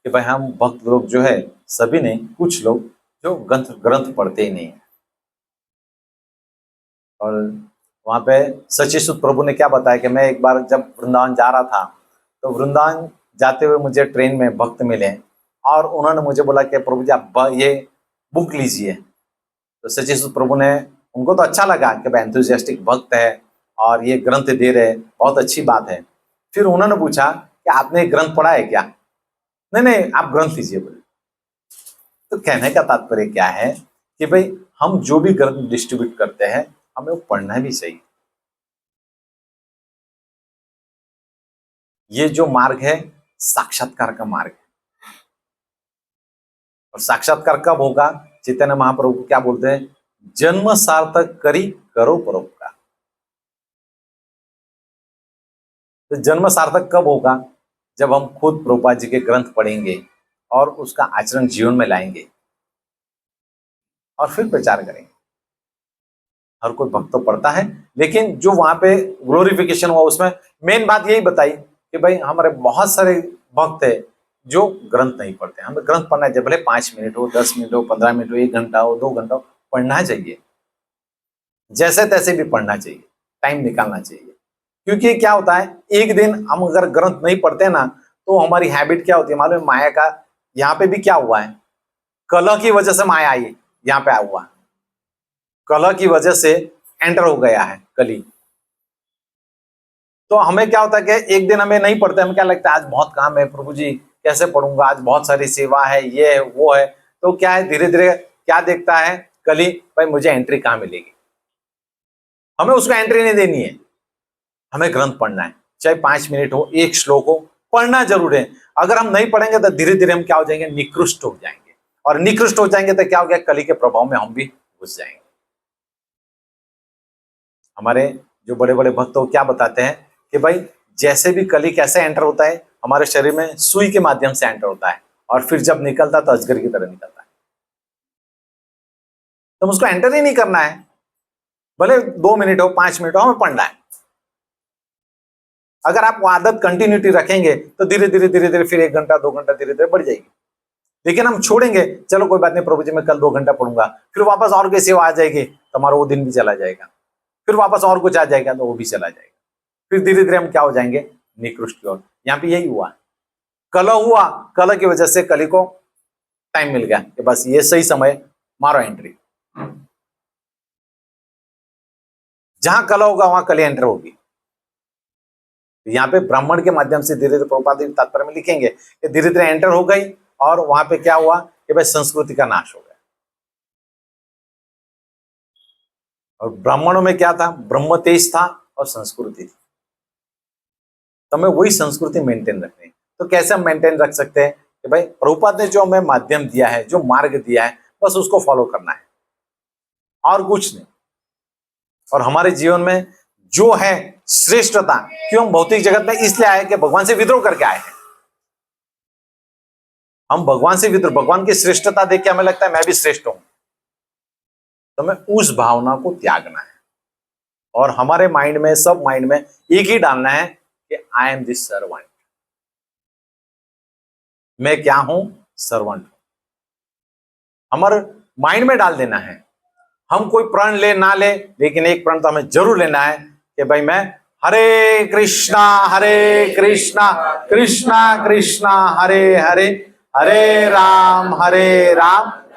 कि भाई हम भक्त लोग जो है सभी ने, कुछ लोग जो ग्रंथ पढ़ते ही नहीं है। और वहां पे सचिसुत प्रभु ने क्या बताया कि मैं एक बार जब वृंदावन जा रहा था तो वृंदावन जाते हुए मुझे ट्रेन में भक्त मिले और उन्होंने मुझे बोला कि प्रभु जी आप ये बुक लीजिए। तो सचिसुत प्रभु ने उनको तो अच्छा लगा कि भाई एंथुसियास्टिक भक्त है और ये ग्रंथ दे रहे, बहुत अच्छी बात है। फिर उन्होंने पूछा कि आपने ये ग्रंथ पढ़ा है क्या? नहीं नहीं, आप ग्रंथ लीजिए बोले। तो कहने का तात्पर्य क्या है कि भाई हम जो भी ग्रंथ डिस्ट्रीब्यूट करते हैं हमें वो पढ़ना भी चाहिए। ये जो मार्ग है साक्षात्कार का मार्ग है। और साक्षात्कार कब होगा? चैतन्य महाप्रभु क्या बोलते हैं? जन्म सार्थक करी करो परोपकार। तो जन्म सार्थक कब होगा? जब हम खुद प्रभुपाद जी के ग्रंथ पढ़ेंगे और उसका आचरण जीवन में लाएंगे और फिर प्रचार करेंगे। हर कोई भक्त तो पढ़ता है, लेकिन जो वहां पे ग्लोरिफिकेशन हुआ उसमें मेन बात यही बताई कि भाई हमारे बहुत सारे भक्त है जो ग्रंथ नहीं पढ़ते। हमें ग्रंथ पढ़ना चाहिए, भले 5 मिनट हो, 10 मिनट हो, 15 मिनट हो, 1 घंटा हो, 2 घंटा हो, पढ़ना चाहिए। जैसे तैसे भी पढ़ना चाहिए, टाइम निकालना चाहिए। क्योंकि क्या होता है, एक दिन हम अगर ग्रंथ नहीं पढ़ते ना तो हमारी हैबिट क्या होती है मालूम है? माया का। यहाँ पे भी क्या हुआ है, कलह की वजह से माया आई, यहाँ पे आया हुआ कलह की वजह से एंटर हो गया है कली। तो हमें क्या होता है कि एक दिन हमें नहीं पढ़ते, हमें क्या लगता है आज बहुत काम है प्रभु जी, कैसे पढ़ूंगा, आज बहुत सारी सेवा है, ये है वो है। तो क्या है, धीरे धीरे क्या देखता है कली, भाई मुझे एंट्री कहाँ मिलेगी। हमें उसको एंट्री नहीं देनी है, हमें ग्रंथ पढ़ना है, चाहे 5 मिनट हो, 1 श्लोक हो, पढ़ना जरूर है। अगर हम नहीं पढ़ेंगे तो धीरे धीरे हम क्या हो जाएंगे, निकृष्ट हो जाएंगे। और निकृष्ट हो जाएंगे तो क्या हो गया, कली के प्रभाव में हम भी घुस जाएंगे। हमारे जो बड़े बड़े भक्त हो क्या बताते हैं कि भाई जैसे भी कली कैसे एंटर होता है, हमारे शरीर में सुई के माध्यम से एंटर होता है और फिर जब निकलता तो अजगर की तरह निकलता है। तो उसको एंटर ही नहीं करना है, भले 2 मिनट हो, 5 मिनट हो, हमें पढ़ना है। अगर आप वो आदत कंटिन्यूटी रखेंगे तो धीरे धीरे धीरे धीरे फिर 1 घंटा 2 घंटा धीरे धीरे बढ़ जाएगी। लेकिन हम छोड़ेंगे, चलो कोई बात नहीं प्रभु जी मैं कल 2 घंटा पढ़ूंगा, फिर वापस और कोई सेवा आ जाएगी तो हमारा वो दिन भी चला जाएगा, फिर वापस और कुछ आ जाएगा तो वो भी चला जाएगा, फिर धीरे धीरे हम क्या हो जाएंगे, निकृष्ट की ओर। यहाँ पे यही हुआ, कलह हुआ, कलह की वजह से कली को टाइम मिल गया कि बस ये सही समय, मारो एंट्री। जहां कलह होगा वहां कली एंटर होगी। यहाँ पे ब्राह्मण के माध्यम से धीरे धीरे प्रभुपाद तात्पर्य में लिखेंगे कि धीरे धीरे एंटर हो गई और वहां पे क्या हुआ कि भाई संस्कृति का नाश हो गया। और ब्राह्मणों में क्या था, ब्रह्म तेज था और संस्कृति थी। तो हमें वही संस्कृति मेंटेन रखनी है। तो कैसे हम मेंटेन रख सकते हैं कि भाई प्रभुपाद ने जो हमें माध्यम दिया है, जो मार्ग दिया है, बस उसको फॉलो करना है और कुछ नहीं। और हमारे जीवन में जो है श्रेष्ठता, क्यों हम भौतिक जगत में इसलिए आए कि भगवान से विद्रोह करके आए हैं। हम भगवान से विद्रोह, भगवान की श्रेष्ठता देख के हमें लगता है मैं भी श्रेष्ठ हूं। तो हमें उस भावना को त्यागना है और हमारे माइंड में, सब माइंड में एक ही डालना है कि आई एम दिस सर्वेंट। मैं क्या हूं, सर्वेंट हूं। हमारे माइंड में डाल देना है। हम कोई प्रण ले ना ले, लेकिन एक प्रण तो हमें जरूर लेना है कि भाई मैं हरे कृष्णा कृष्णा कृष्णा हरे हरे, हरे राम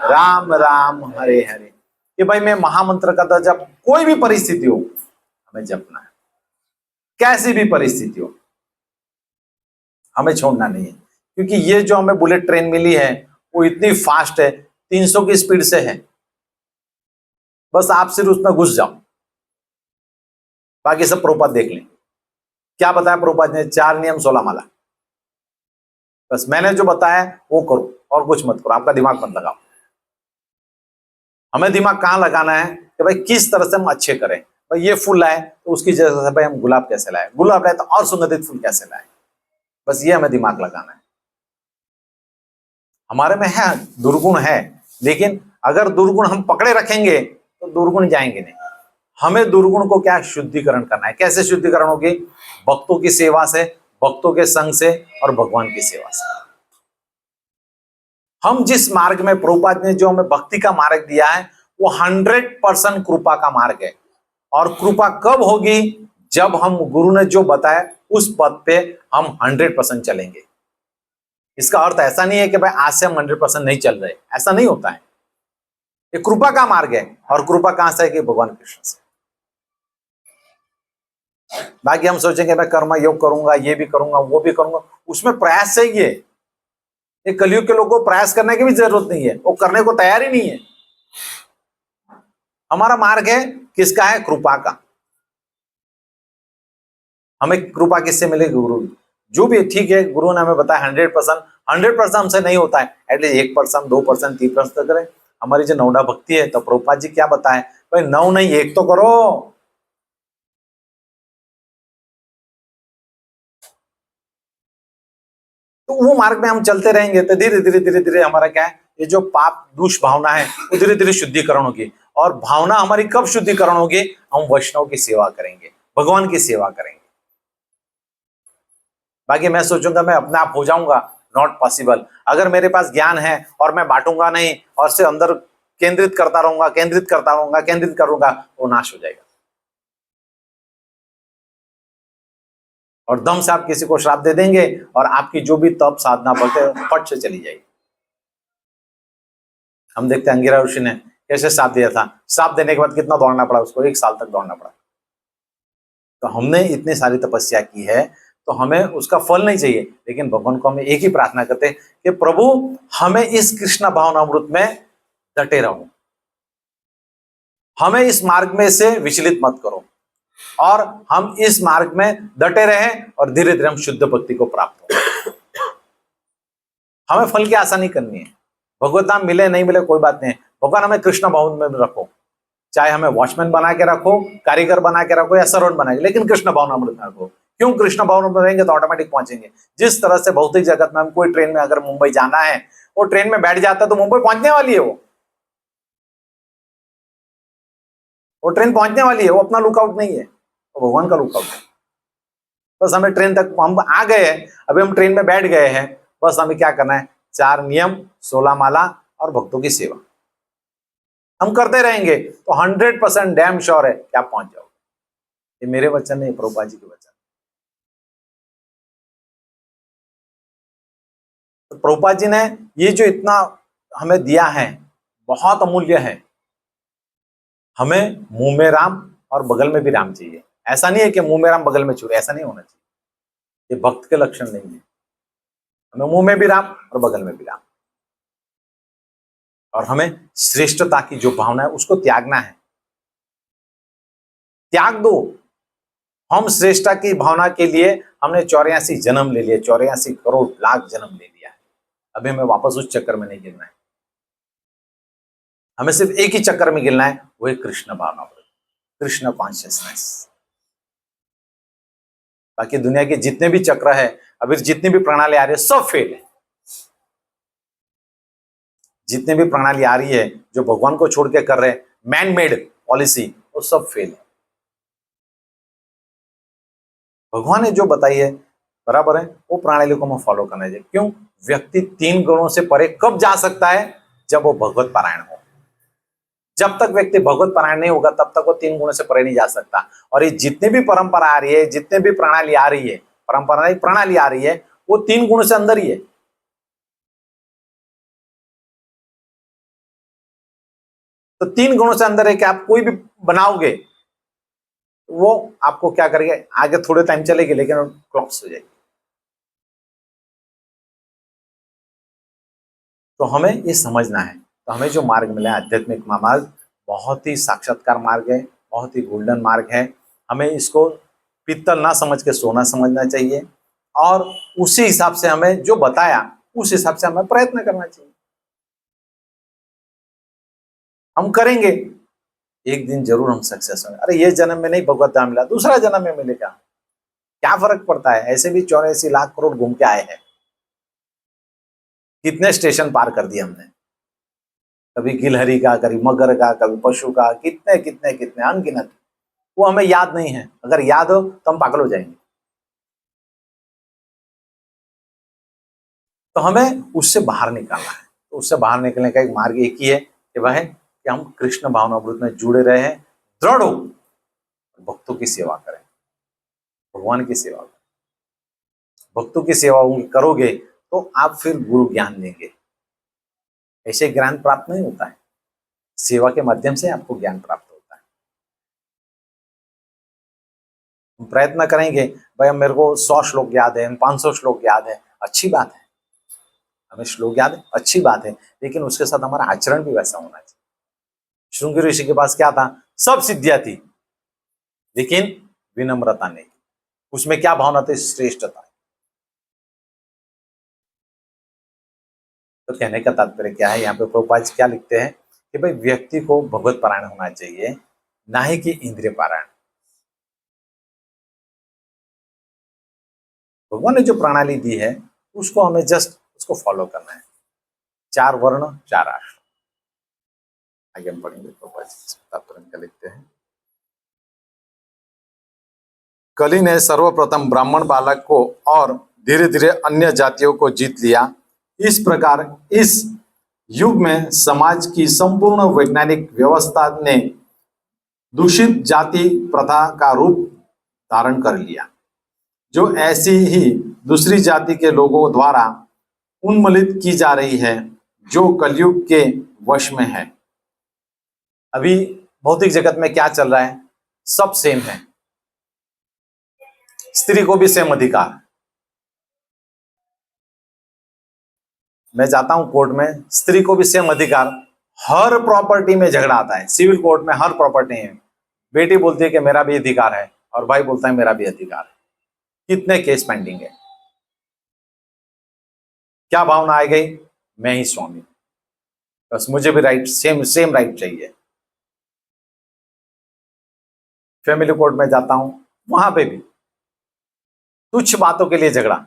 राम राम हरे हरे। कि भाई मैं महामंत्र का था, जब कोई भी परिस्थिति हो हमें जपना है, कैसी भी परिस्थिति हो हमें छोड़ना नहीं है। क्योंकि ये जो हमें बुलेट ट्रेन मिली है वो इतनी फास्ट है, 300 की स्पीड से है। बस आप सिर्फ उसमें घुस जाओ, बाकी सब प्रभुपाद देख लें। क्या बताया प्रभुपाद ने, 4 नियम 16 माला। बस मैंने जो बताया वो करो और कुछ मत करो, आपका दिमाग मत लगाओ। हमें दिमाग कहाँ लगाना है कि भाई किस तरह से हम अच्छे करें। भाई ये फूल लाए तो उसकी जगह से भाई हम गुलाब कैसे लाए, गुलाब लाए तो और सुगंधित फूल कैसे लाए। बस ये हमें दिमाग लगाना है। हमारे में है दुर्गुण है, लेकिन अगर दुर्गुण हम पकड़े रखेंगे तो दुर्गुण जाएंगे नहीं। हमें दुर्गुण को क्या शुद्धिकरण करना है। कैसे शुद्धिकरण होगी, भक्तों की सेवा से, भक्तों के संग से और भगवान की सेवा से। हम जिस मार्ग में, प्रभुपाद ने जो हमें भक्ति का मार्ग दिया है वो 100% कृपा का मार्ग है। और कृपा कब होगी, जब हम गुरु ने जो बताया उस पद पे हम 100% चलेंगे। इसका अर्थ ऐसा नहीं है कि भाई आज से हम 100% नहीं चल रहे, ऐसा नहीं होता है। ये कृपा का मार्ग है। और कृपा कहां से है? कि भगवान कृष्ण से। बाकी हम सोचेंगे मैं कर्म योग करूंगा, ये भी करूंगा, वो भी करूंगा, उसमें प्रयास चाहिए। ये कलयुग के लोगों को प्रयास करने की भी जरूरत नहीं है, वो करने को तैयार ही नहीं है। हमारा मार्ग है किसका? है कृपा का। हमें कृपा किससे मिलेगी? गुरु। जो भी ठीक है, गुरु ने हमें बताया 100%, 100% हमसे नहीं होता है, एटलीस्ट 1%, 2%, 3% करें। हमारी जो नौडा भक्ति है, तो प्रभुपाद जी क्या बताए? भाई 9 नहीं 1 तो करो। तो वो मार्ग में हम चलते रहेंगे तो धीरे धीरे धीरे धीरे हमारा क्या है, ये जो पाप दुष्ट भावना है वो धीरे धीरे शुद्धिकरण होगी। और भावना हमारी कब शुद्धिकरण होगी? हम वैष्णव की सेवा करेंगे, भगवान की सेवा करेंगे। बाकी मैं सोचूंगा मैं अपने आप हो जाऊंगा, नॉट पॉसिबल। अगर मेरे पास ज्ञान है और मैं बांटूंगा नहीं और से अंदर केंद्रित करता रहूंगा, केंद्रित करता रहूंगा, केंद्रित करूंगा, वो नाश हो जाएगा। और दम से आप किसी को श्राप दे देंगे और आपकी जो भी तप साधना भक्ति फट से चली जाएगी। हम देखते हैं अंगिरा ऋषि ने कैसे श्राप दिया था। श्राप देने के बाद कितना दौड़ना पड़ा उसको? 1 साल तक दौड़ना पड़ा। तो हमने इतनी सारी तपस्या की है, तो हमें उसका फल नहीं चाहिए, लेकिन भगवान को हमें एक ही प्रार्थना करते हैं कि प्रभु हमें इस कृष्ण भावनामृत में डटे रहो, हमें इस मार्ग में से विचलित मत करो, और हम इस मार्ग में डटे रहें और धीरे धीरे हम शुद्ध भक्ति को प्राप्त हो। हमें फल की आशा नहीं करनी है। भगवत नाम मिले नहीं मिले कोई बात नहीं है, भगवान हमें कृष्ण भाव में रखो। चाहे हमें वॉचमैन बना के रखो, कारीगर बना के रखो, या सर्वेंट बना के, लेकिन कृष्ण भावनामृत में रखो। क्यों? कृष्ण भावनामृत रहेंगे तो ऑटोमेटिक पहुंचेंगे। जिस तरह से भौतिक जगत में हम कोई ट्रेन में अगर मुंबई जाना है, वो ट्रेन में बैठ जाता है तो मुंबई पहुंचने वाली है, वो ट्रेन पहुंचने वाली है, वो अपना लुकआउट नहीं है, वो भगवान का लुकआउट है। बस हमें ट्रेन तक हम आ गए हैं, अभी हम ट्रेन में बैठ गए हैं, बस हमें क्या करना है? 4 नियम, 16 माला और भक्तों की सेवा हम करते रहेंगे तो 100% डैम श्योर है कि आप पहुंच जाओगे। ये मेरे वचन नहीं, प्रभुपाद जी के वचन। तो प्रभुपाद जी ने ये जो इतना हमें दिया है, बहुत अमूल्य है। हमें मुंह में राम और बगल में भी राम चाहिए। ऐसा नहीं है कि मुंह में राम बगल में चूर, ऐसा नहीं होना चाहिए। ये भक्त के लक्षण नहीं है। हमें मुंह में भी राम और बगल में भी राम। और हमें श्रेष्ठता की जो भावना है उसको त्यागना है। त्याग दो। हम श्रेष्ठता की भावना के लिए हमने 84 जन्म ले लिए, 84 करोड़ लाख जन्म ले लिया है। अभी हमें वापस उस चक्कर में नहीं गिरना है। हमें सिर्फ एक ही चक्कर में गिरना है, वो है कृष्ण भावना, कृष्ण कॉन्शियसनेस। बाकी दुनिया के जितने भी चक्र है, अभी जितनी भी प्रणाली आ रही है, सब फेल है। जितनी भी प्रणाली आ रही है जो भगवान को छोड़ के कर रहे हैं, मैन मेड पॉलिसी, वो सब फेल है। भगवान ने जो बताई है बराबर है, वो प्रणाली को हमें फॉलो करना चाहिए। क्यों? व्यक्ति 3 गुणों से परे कब जा सकता है? जब वो भगवत पारायण हो। जब तक व्यक्ति भगवत पारायण नहीं होगा तब तक वो 3 गुणों से परे नहीं जा सकता। और ये जितनी भी परंपरा आ रही है, जितने भी प्रणाली आ रही है, परंपरा नहीं प्रणाली आ रही है, वो 3 गुणों से अंदर ही है। तो 3 गुणों से अंदर है कि आप कोई भी बनाओगे, वो आपको क्या करेगा? आगे थोड़े टाइम चलेगी लेकिन क्लॉप्स हो जाएगी। तो हमें ये समझना है। तो हमें जो मार्ग मिला है, आध्यात्मिक मार्ग, बहुत ही साक्षात्कार मार्ग है, बहुत ही गोल्डन मार्ग है। हमें इसको पीतल ना समझ के सोना समझना चाहिए, और उसी हिसाब से हमें जो बताया उस हिसाब से हमें प्रयत्न करना चाहिए। हम करेंगे, एक दिन जरूर हम सक्सेस होंगे। अरे ये जन्म में नहीं भगवत धाम मिला, दूसरा जन्म में मिलेगा, क्या फर्क पड़ता है? ऐसे भी 84 लाख करोड़ घूम के आए हैं। कितने स्टेशन पार कर दिए हमने, कभी गिलहरी का, कभी मगर का, कभी पशु का, कितने कितने कितने अनगिनत। वो हमें याद नहीं है। अगर याद हो तो हम पागल हो जाएंगे। तो हमें उससे बाहर निकलना है। तो उससे बाहर निकलने का एक मार्ग एक ही है कि वह है कि हम कृष्ण भावनामृत में जुड़े रहे, दृढ़ हो, भक्तों की सेवा करें, भगवान की सेवा करें। भक्तों की सेवा करोगे तो आप फिर गुरु ज्ञान लेंगे। ऐसे ज्ञान प्राप्त नहीं होता है। सेवा के माध्यम से आपको ज्ञान प्राप्त होता है। हम प्रयत्न करेंगे, भाई मेरे को 100 श्लोक याद है, 500 श्लोक याद है, अच्छी बात है, हमें श्लोक याद है, अच्छी बात है, लेकिन उसके साथ हमारा आचरण भी वैसा होना चाहिए। श्रृंगी ऋषि के पास क्या था? सब सिद्धियां थी, लेकिन विनम्रता नहीं। उसमें क्या भावना थी? श्रेष्ठता। तो कहने का तात्पर्य क्या है, यहाँ पे प्रभुपाद जी क्या लिखते हैं कि भाई व्यक्ति को भगवत पारायण होना चाहिए, ना ही कि इंद्रिय पारायण। भगवान ने जो प्रणाली दी है उसको हमें जस्ट उसको फॉलो करना है। 4 वर्ण 4 आश्रम। आगे हम पढ़ेंगे, प्रभुपाद जी तात्पर्य क्या लिखते हैं। कली ने सर्वप्रथम ब्राह्मण बालक को और धीरे धीरे अन्य जातियों को जीत लिया। इस प्रकार इस युग में समाज की संपूर्ण वैज्ञानिक व्यवस्था ने दूषित जाति प्रथा का रूप धारण कर लिया, जो ऐसी ही दूसरी जाति के लोगों द्वारा उन्मूलित की जा रही है, जो कलयुग के वश में है। अभी भौतिक जगत में क्या चल रहा है? सब सेम है, स्त्री को भी सेम अधिकार। मैं जाता हूं कोर्ट में, स्त्री को भी सेम अधिकार। हर प्रॉपर्टी में झगड़ा आता है, सिविल कोर्ट में हर प्रॉपर्टी में बेटी बोलती है कि मेरा भी अधिकार है और भाई बोलता है मेरा भी अधिकार है। कितने केस पेंडिंग है? क्या भावना आ गई? मैं ही स्वामी, बस मुझे भी राइट, सेम राइट चाहिए। फैमिली कोर्ट में जाता हूं, वहां पे भी तुच्छ बातों के लिए झगड़ा।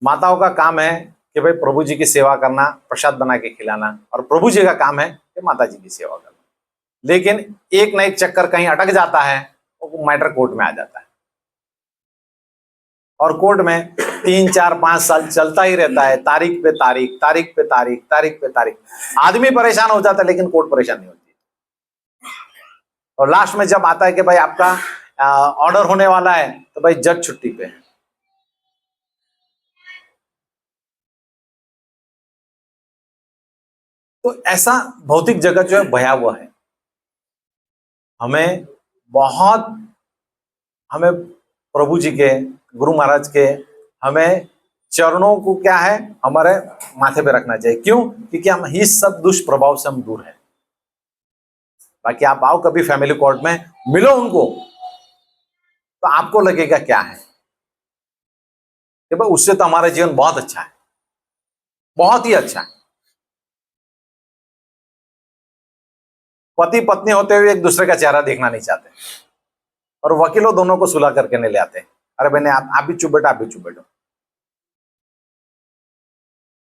माताओं का काम है कि भाई प्रभु जी की सेवा करना, प्रसाद बना के खिलाना, और प्रभु जी का काम है कि माता जी की सेवा करना। लेकिन एक न एक चक्कर कहीं अटक जाता है, वो मैटर कोर्ट में आ जाता है, और कोर्ट में 3 4 5 साल चलता ही रहता है, तारीख पे तारीख, तारीख पे तारीख, तारीख पे तारीख। आदमी परेशान हो जाता है, लेकिन कोर्ट परेशान नहीं होती। और लास्ट में जब आता है कि भाई आपका ऑर्डर होने वाला है, तो भाई जज छुट्टी पे है। तो ऐसा भौतिक जगत जो है भयावह है। हमें प्रभु जी के, गुरु महाराज के, हमें चरणों को क्या है, हमारे माथे पे रखना चाहिए। क्यों? क्योंकि हम ही सब दुष्प्रभाव से हम दूर हैं। बाकी आप आओ कभी फैमिली कोर्ट में, मिलो उनको, तो आपको लगेगा क्या है कि भाई उससे तो हमारा जीवन बहुत अच्छा है, बहुत ही अच्छा है। पति पत्नी होते हुए एक दूसरे का चेहरा देखना नहीं चाहते, और वकीलों दोनों को सुलह करके नहीं ले आते। अरे बहने आप भी चुप बैठो, आप भी चुप बैठो।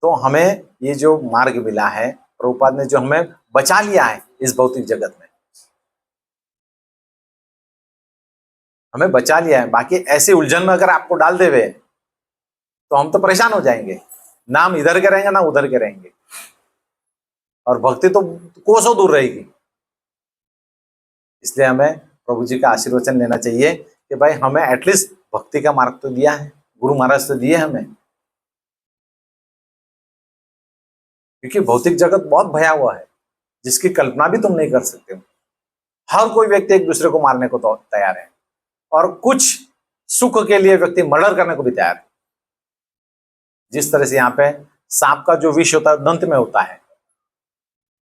तो हमें ये जो मार्ग मिला है, प्रभुपाद ने जो हमें बचा लिया है इस भौतिक जगत में, हमें बचा लिया है। बाकी ऐसे उलझन में अगर आपको डाल देवे तो हम तो परेशान हो जाएंगे, ना हम इधर के रहेंगे ना उधर के रहेंगे, और भक्ति तो कोसों दूर रहेगी। इसलिए हमें प्रभु जी का आशीर्वचन लेना चाहिए कि भाई हमें एटलीस्ट भक्ति का मार्ग तो दिया है, गुरु महाराज तो दिए हमें। क्योंकि भौतिक जगत बहुत भयावह है, जिसकी कल्पना भी तुम नहीं कर सकते हो। हर कोई व्यक्ति एक दूसरे को मारने को तो तैयार है, और कुछ सुख के लिए व्यक्ति मर्डर करने को भी तैयार है। जिस तरह से यहाँ पे सांप का जो विष होता है दंत में होता है,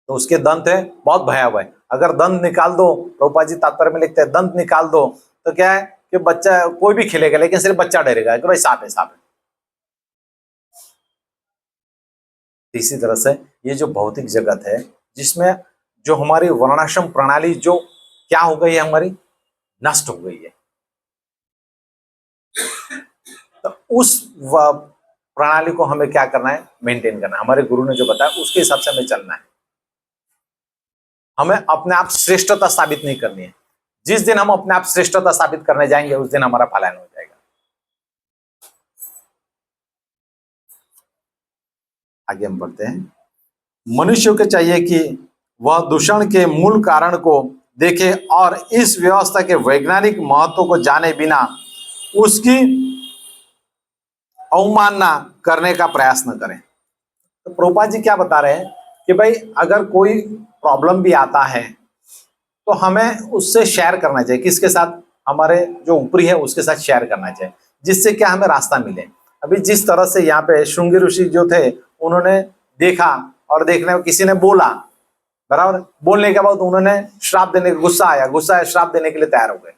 तो उसके दंत है बहुत भयावह है। अगर दंत निकाल दो, प्रभुपाद जी तात्पर्य में लिखते हैं, दंत निकाल दो तो क्या है कि बच्चा कोई भी खेलेगा, लेकिन सिर्फ बच्चा डरेगा कि भाई सांप है, सांप है। इसी तरह से ये जो भौतिक जगत है, जिसमें जो हमारी वर्णाश्रम प्रणाली जो क्या हो गई है, हमारी नष्ट हो गई है, तो उस प्रणाली को हमें क्या करना है, मेंटेन करना है। हमारे गुरु ने जो बताया उसके हिसाब से हमें चलना है। हमें अपने आप श्रेष्ठता साबित नहीं करनी है। जिस दिन हम अपने आप श्रेष्ठता साबित करने जाएंगे, उस दिन हमारा पलायन हो जाएगा। आगे हम बढ़ते हैं। मनुष्य को चाहिए कि वह दूषण के मूल कारण को देखे और इस व्यवस्था के वैज्ञानिक महत्व को जाने बिना उसकी अवमानना करने का प्रयास न करें। तो प्रभुपाद जी क्या बता रहे हैं कि भाई अगर कोई प्रॉब्लम भी आता है तो हमें उससे शेयर करना चाहिए। किसके साथ? हमारे जो ऊपरी है उसके साथ शेयर करना चाहिए, जिससे क्या हमें रास्ता मिले। अभी जिस तरह से यहाँ पे श्रृंगी ऋषि जो थे, उन्होंने देखा और देखने में किसी ने बोला, बराबर, बोलने के बाद उन्होंने श्राप देने, गुस्सा आया, श्राप देने के लिए तैयार हो गए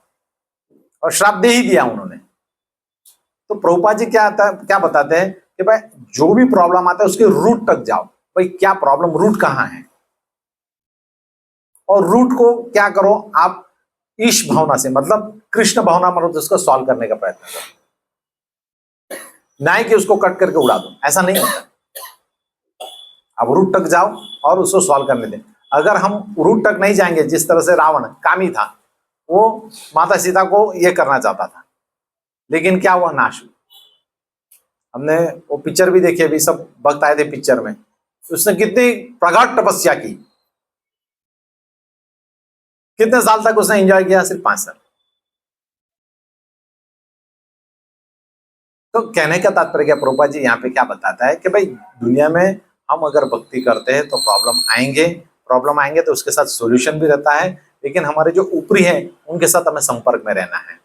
और श्राप दे ही दिया उन्होंने। तो प्रभुपाद जी क्या बताते हैं कि भाई जो भी प्रॉब्लम आता है उसके रूट तक जाओ। भाई क्या प्रॉब्लम, रूट कहाँ है, और रूट को क्या करो आप, ईश भावना से, मतलब कृष्ण भावना, मतलब उसको सॉल्व करने का प्रयत्न करो, ना ही कि उसको कट करके उड़ा दो। ऐसा नहीं होता। अब रूट तक जाओ और उसको सॉल्व करने दें। अगर हम रूट तक नहीं जाएंगे, जिस तरह से रावण कामी था, वो माता सीता को ये करना चाहता था, लेकिन क्या हुआ, नाश हुआ। हमने वो पिक्चर भी देखी, अभी सब भक्त आए थे पिक्चर में, उसने कितनी प्रगाढ़ तपस्या की, कितने साल तक उसने एंजॉय किया? सिर्फ 5 साल। तो कहने का तात्पर्य क्या, प्रभुपाद जी यहाँ पे क्या बताता है कि भाई दुनिया में हम अगर भक्ति करते हैं तो प्रॉब्लम आएंगे तो उसके साथ सॉल्यूशन भी रहता है, लेकिन हमारे जो ऊपरी है उनके साथ हमें संपर्क में रहना है।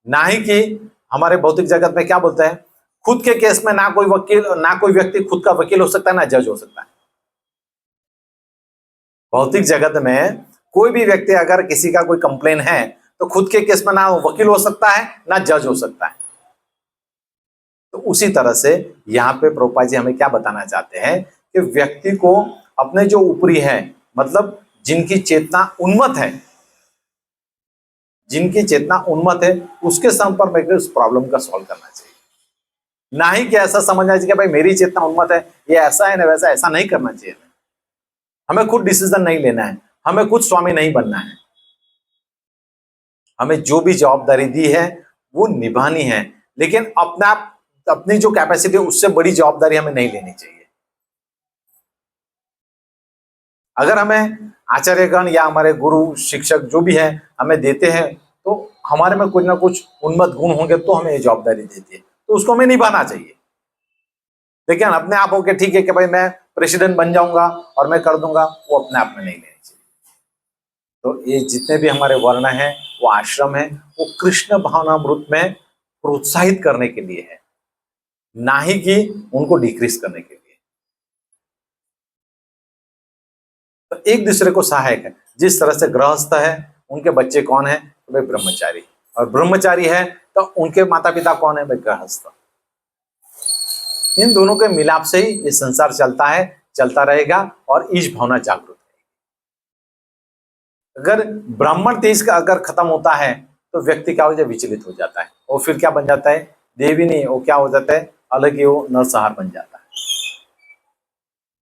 ना ही कि हमारे भौतिक जगत में क्या बोलते हैं, खुद के केस में ना कोई व्यक्ति खुद का वकील हो सकता है, ना जज हो सकता है। भौतिक जगत में कोई भी व्यक्ति अगर किसी का कोई कंप्लेन है तो खुद के केस में ना वकील हो सकता है, ना जज हो सकता है। तो उसी तरह से यहाँ पे प्रभुपाद जी हमें क्या बताना चाहते हैं कि व्यक्ति को अपने जो ऊपरी है, मतलब जिनकी चेतना उन्मत्त है, उसके संपर्क में उस प्रॉब्लम का सॉल्व करना चाहिए। ना ही कि ऐसा समझना चाहिए कि भाई मेरी चेतना उन्मत्त है, ये ऐसा है ना वैसा, ऐसा नहीं करना चाहिए। हमें खुद डिसीजन नहीं लेना है, हमें खुद स्वामी नहीं बनना है। हमें जो भी जवाबदारी दी है वो निभानी है, लेकिन अपनी जो कैपेसिटी है उससे बड़ी जवाबदारी हमें नहीं लेनी चाहिए। अगर हमें आचार्यगण या हमारे गुरु शिक्षक जो भी है हमें देते हैं, तो हमारे में कुछ ना कुछ उन्मत्त गुण होंगे तो हमें ये जवाबदारी देती है, तो उसको हमें निभाना चाहिए। लेकिन अपने आप होके ठीक है कि भाई मैं प्रेसिडेंट बन जाऊंगा और मैं कर दूंगा, वो अपने आप में नहीं लेनी चाहिए। तो ये जितने भी हमारे वर्ण हैं, वो आश्रम है, वो कृष्ण भावनामृत में प्रोत्साहित करने के लिए है, ना ही कि उनको डिक्रीज करने के लिए। तो एक दूसरे को सहायक है। जिस तरह से गृहस्थ है, उनके बच्चे कौन है? तो भाई ब्रह्मचारी, और ब्रह्मचारी है तो उनके माता पिता कौन है? भाई गृहस्थ। इन दोनों के मिलाप से ही ये संसार चलता है, चलता रहेगा, और ईश भावना जागृत है। अगर ब्राह्मण तेज का अगर खत्म होता है तो व्यक्ति क्या हो जाए? विचलित हो जाता है, और फिर क्या बन जाता है? देवी नहीं, वो क्या हो जाता है? अलग ही वो नरसंहार बन जाता है।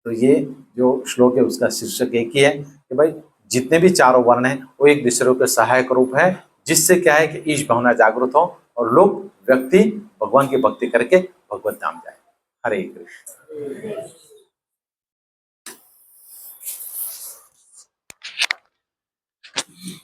तो ये जो श्लोक है उसका शीर्षक एक ही है कि भाई जितने भी चारों वर्ण हैं वो एक दूसरे के सहायक रूप है, जिससे क्या है कि ईश भावना जागृत हो और लोग व्यक्ति भगवान की भक्ति करके भगवत धाम जाए। हरे कृष्ण।